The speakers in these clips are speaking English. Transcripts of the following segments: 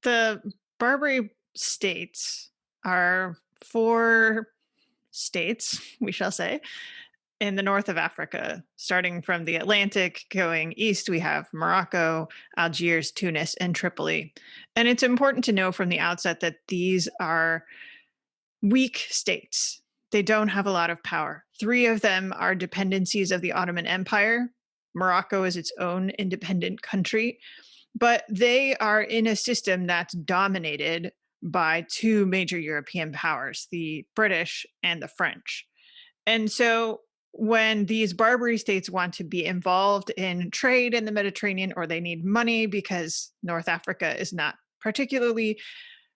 The Barbary States are four states, we shall say, in the north of Africa. Starting from the Atlantic, going east, we have Morocco, Algiers, Tunis, and Tripoli. And it's important to know from the outset that these are weak states. They don't have a lot of power. Three of them are dependencies of the Ottoman Empire. Morocco is its own independent country, but they are in a system that's dominated by two major European powers, the British and the French. And so when these Barbary states want to be involved in trade in the Mediterranean, or they need money because North Africa is not particularly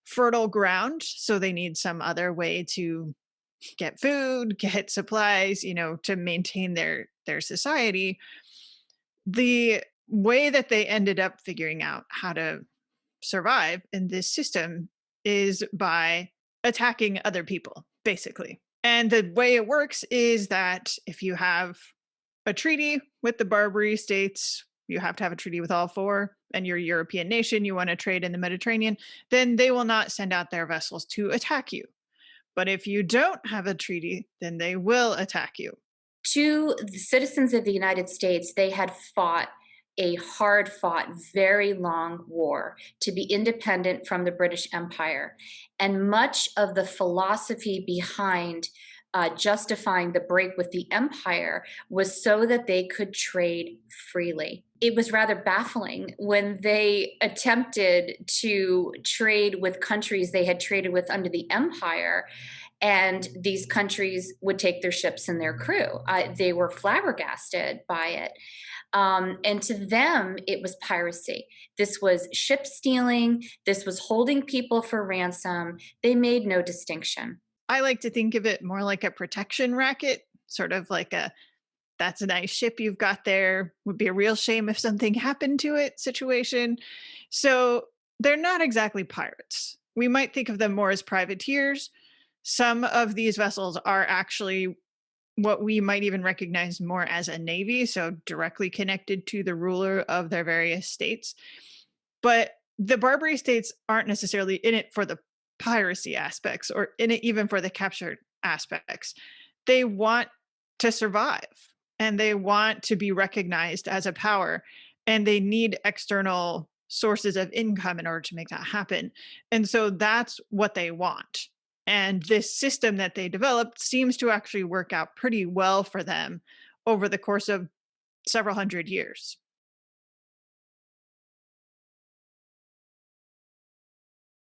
fertile ground, so they need some other way to get food, get supplies, to maintain their society. The way that they ended up figuring out how to survive in this system is by attacking other people, basically. And the way it works is that if you have a treaty with the Barbary states, you have to have a treaty with all four, and you're a European nation, you want to trade in the Mediterranean, then they will not send out their vessels to attack you. But if you don't have a treaty, then they will attack you. To the citizens of the United States, they had fought a hard fought, very long war to be independent from the British Empire. And much of the philosophy behind justifying the break with the empire was so that they could trade freely. It was rather baffling when they attempted to trade with countries they had traded with under the empire, and these countries would take their ships and their crew. They were flabbergasted by it. And to them, it was piracy. This was ship stealing. This was holding people for ransom. They made no distinction. I like to think of it more like a protection racket, sort of like a that's a nice ship you've got there. Would be a real shame if something happened to it situation. So they're not exactly pirates. We might think of them more as privateers. Some of these vessels are actually what we might even recognize more as a navy, so directly connected to the ruler of their various states. But the Barbary states aren't necessarily in it for the piracy aspects or in it even for the captured aspects. They want to survive and they want to be recognized as a power, and they need external sources of income in order to make that happen. And so that's what they want. And this system that they developed seems to actually work out pretty well for them over the course of several hundred years.